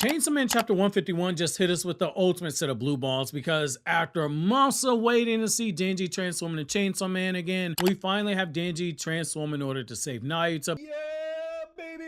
Chainsaw Man chapter 151 just hit us with the ultimate set of blue balls because after months of waiting to see Denji transform into Chainsaw Man again, we finally have Denji transform in order to save Nayuta. Yeah, baby!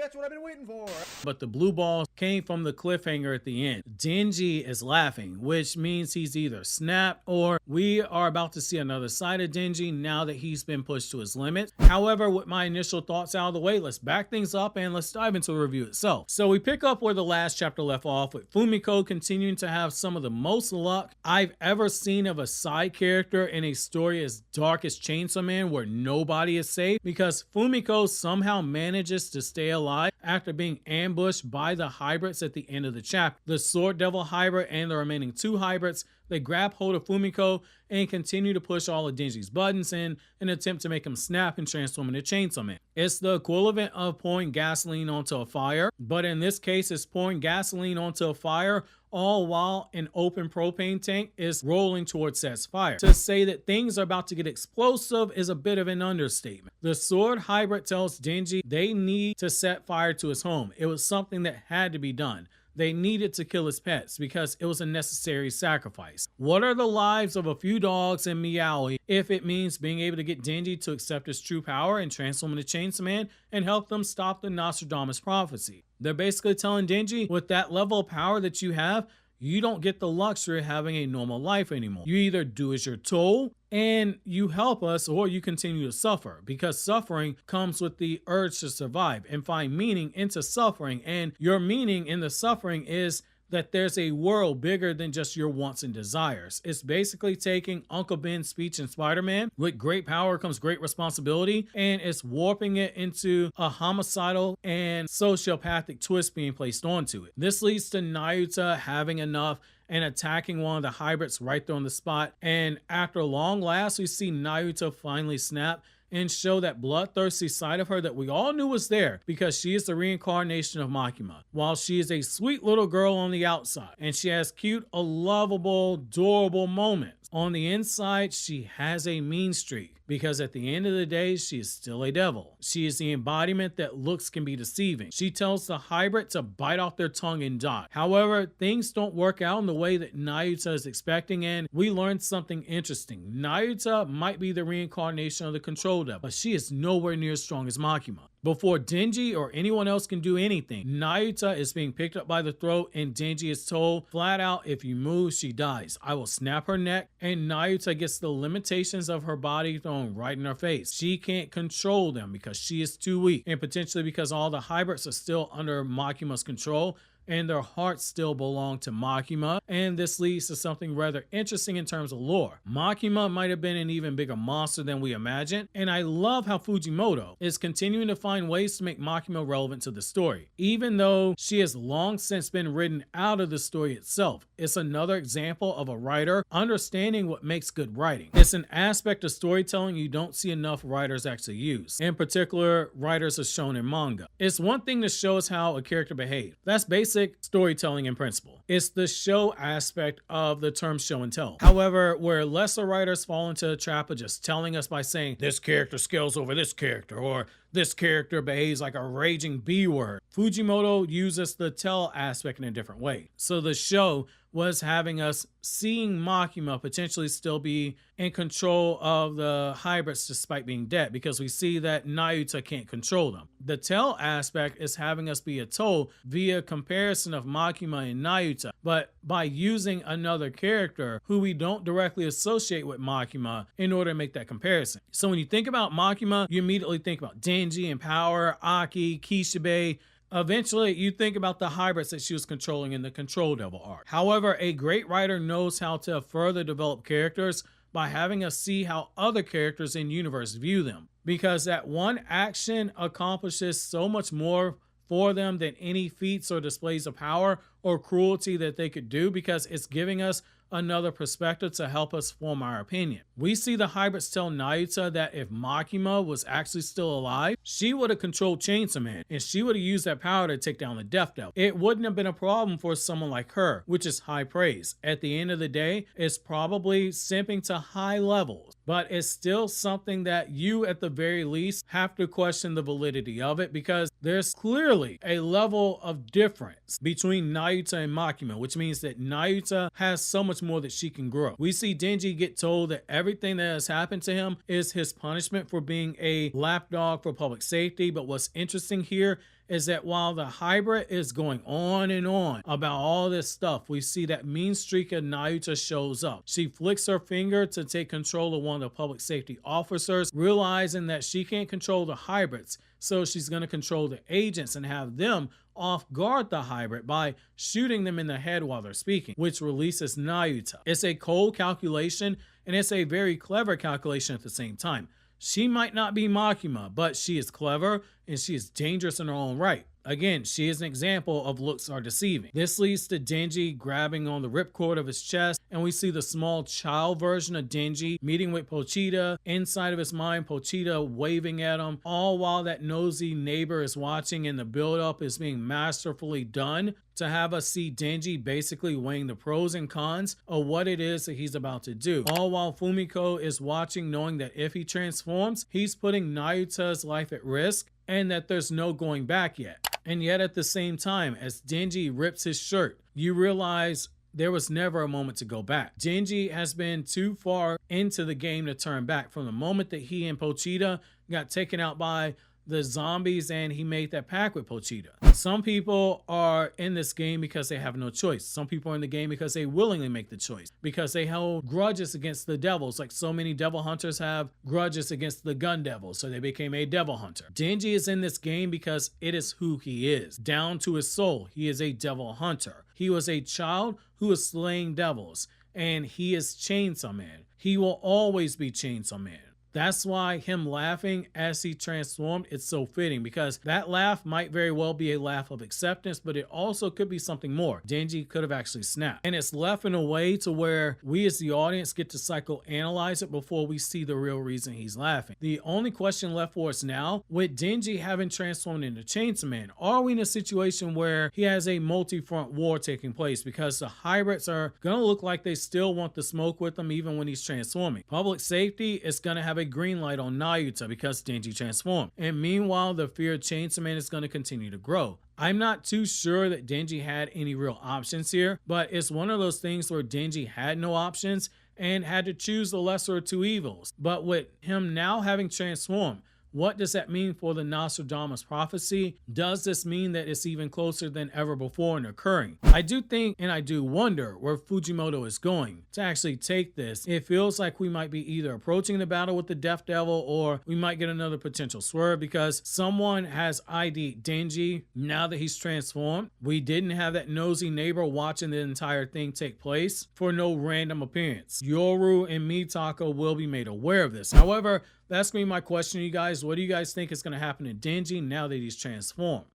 That's what I've been waiting for. But the blue balls came from the cliffhanger at the end. Denji is laughing, which means he's either snapped or we are about to see another side of Denji now that he's been pushed to his limit. However, with my initial thoughts out of the way, let's back things up and let's dive into the review itself. So we pick up where the last chapter left off with Fumiko continuing to have some of the most luck I've ever seen of a side character in a story as dark as Chainsaw Man where nobody is safe, because Fumiko somehow manages to stay alive after being ambushed by the hybrids at the end of the chapter. The Sword Devil hybrid and the remaining two hybrids, they grab hold of Fumiko and continue to push all of Denji's buttons in an attempt to make him snap and transform into Chainsaw Man. It's the equivalent of pouring gasoline onto a fire, but in this case it's pouring gasoline onto a fire all while an open propane tank is rolling towards that fire. To say that things are about to get explosive is a bit of an understatement. The sword hybrid tells Denji they need to set fire to his home. It was something that had to be done. They needed to kill his pets because it was a necessary sacrifice. What are the lives of a few dogs and Meowie if it means being able to get Denji to accept his true power and transform into Chainsaw Man and help them stop the Nostradamus prophecy? They're basically telling Denji, with that level of power that you have, you don't get the luxury of having a normal life anymore. You either do as you're told and you help us, or you continue to suffer, because suffering comes with the urge to survive and find meaning into suffering. And your meaning in the suffering is that there's a world bigger than just your wants and desires. It's basically taking Uncle Ben's speech in Spider-Man, with great power comes great responsibility, and it's warping it into a homicidal and sociopathic twist being placed onto it. This leads to Nayuta having enough and attacking one of the hybrids right there on the spot. And after long last, we see Nayuta finally snap and show that bloodthirsty side of her that we all knew was there, because she is the reincarnation of Makima. While she is a sweet little girl on the outside and she has cute, lovable, adorable moments, on the inside she has a mean streak, because at the end of the day she is still a devil. She is the embodiment that looks can be deceiving. She tells the hybrid to bite off their tongue and die. However, things don't work out in the way that Nayuta is expecting, and we learned something interesting. Nayuta might be the reincarnation of the control devil, but she is nowhere near as strong as Makima. Before Denji or anyone else can do anything, Nayuta is being picked up by the throat and Denji is told flat out, if you move, she dies. I will snap her neck, and Nayuta gets the limitations of her body thrown right in her face. She can't control them because she is too weak, and potentially because all the hybrids are still under Makima's control and their hearts still belong to Makima, and this leads to something rather interesting in terms of lore. Makima might have been an even bigger monster than we imagined, and I love how Fujimoto is continuing to find ways to make Makima relevant to the story, even though she has long since been written out of the story itself. It's another example of a writer understanding what makes good writing. It's an aspect of storytelling you don't see enough writers actually use, in particular writers as shown in manga. It's one thing to show us how a character behaves. That's basic storytelling in principle. It's the show aspect of the term show and tell. However, where lesser writers fall into the trap of just telling us by saying this character scales over this character, or this character behaves like a raging B-word, Fujimoto uses the tell aspect in a different way. So the show was having us seeing Makima potentially still be in control of the hybrids despite being dead, because we see that Nayuta can't control them. The tell aspect is having us be told via comparison of Makima and Nayuta, but by using another character who we don't directly associate with Makima in order to make that comparison. So when you think about Makima, you immediately think about Denji and Power, Aki, Kishibe. Eventually, you think about the hybrids that she was controlling in the Control Devil arc. However, a great writer knows how to further develop characters by having us see how other characters in universe view them, because that one action accomplishes so much more for them than any feats or displays of power or cruelty that they could do, because it's giving us another perspective to help us form our opinion. We see the hybrids tell Nayuta that if Makima was actually still alive, she would have controlled Chainsaw Man, and she would have used that power to take down the Death Devil. It wouldn't have been a problem for someone like her, which is high praise. At the end of the day, it's probably simping to high levels, but it's still something that you at the very least have to question the validity of it, because there's clearly a level of difference between Nayuta and Makima, which means that Nayuta has so much more that she can grow. We see Denji get told that everything that has happened to him is his punishment for being a lapdog for public safety, but what's interesting here is that while the hybrid is going on and on about all this stuff, we see that mean streak of Nayuta shows up. She flicks her finger to take control of one of the public safety officers, realizing that she can't control the hybrids, so she's going to control the agents and have them off guard the hybrid by shooting them in the head while they're speaking, which releases Nayuta. It's a cold calculation, and it's a very clever calculation at the same time. She might not be Makima, but she is clever and she is dangerous in her own right. Again, she is an example of looks are deceiving. This leads to Denji grabbing on the ripcord of his chest, and we see the small child version of Denji meeting with Pochita. Inside of his mind, Pochita waving at him, all while that nosy neighbor is watching, and the build-up is being masterfully done to have us see Denji basically weighing the pros and cons of what it is that he's about to do. All while Fumiko is watching, knowing that if he transforms, he's putting Nayuta's life at risk and that there's no going back yet. And yet at the same time, as Denji rips his shirt, you realize there was never a moment to go back. Denji has been too far into the game to turn back. From the moment that he and Pochita got taken out by the zombies and he made that pact with Pochita. Some people are in this game because they have no choice. Some people are in the game because they willingly make the choice, because they held grudges against the devils, like so many devil hunters have grudges against the gun devils, so they became a devil hunter. Denji is in this game because it is who he is. Down to his soul, he is a devil hunter. He was a child who was slaying devils, and he is Chainsaw Man. He will always be Chainsaw Man. That's why him laughing as he transformed, it's so fitting, because that laugh might very well be a laugh of acceptance, but it also could be something more. Denji could have actually snapped. And it's left in a way to where we as the audience get to psychoanalyze it before we see the real reason he's laughing. The only question left for us now, with Denji having transformed into Chainsaw Man, are we in a situation where he has a multi-front war taking place, because the hybrids are gonna look like they still want the smoke with them even when he's transforming. Public safety is gonna have a green light on Nayuta because Denji transformed. And meanwhile, the fear of Chainsaw Man is going to continue to grow. I'm not too sure that Denji had any real options here, but it's one of those things where Denji had no options and had to choose the lesser of two evils. But with him now having transformed, what does that mean for the Nostradamus prophecy? Does this mean that it's even closer than ever before in occurring? I do think, and I do wonder, where Fujimoto is going to actually take this. It feels like we might be either approaching the battle with the Death Devil, or we might get another potential swerve, because someone has ID'd Denji now that he's transformed. We didn't have that nosy neighbor watching the entire thing take place for no random appearance. Yoru and Mitaka will be made aware of this. However, that's going to be my question to you guys. What do you guys think is going to happen to Denji now that he's transformed?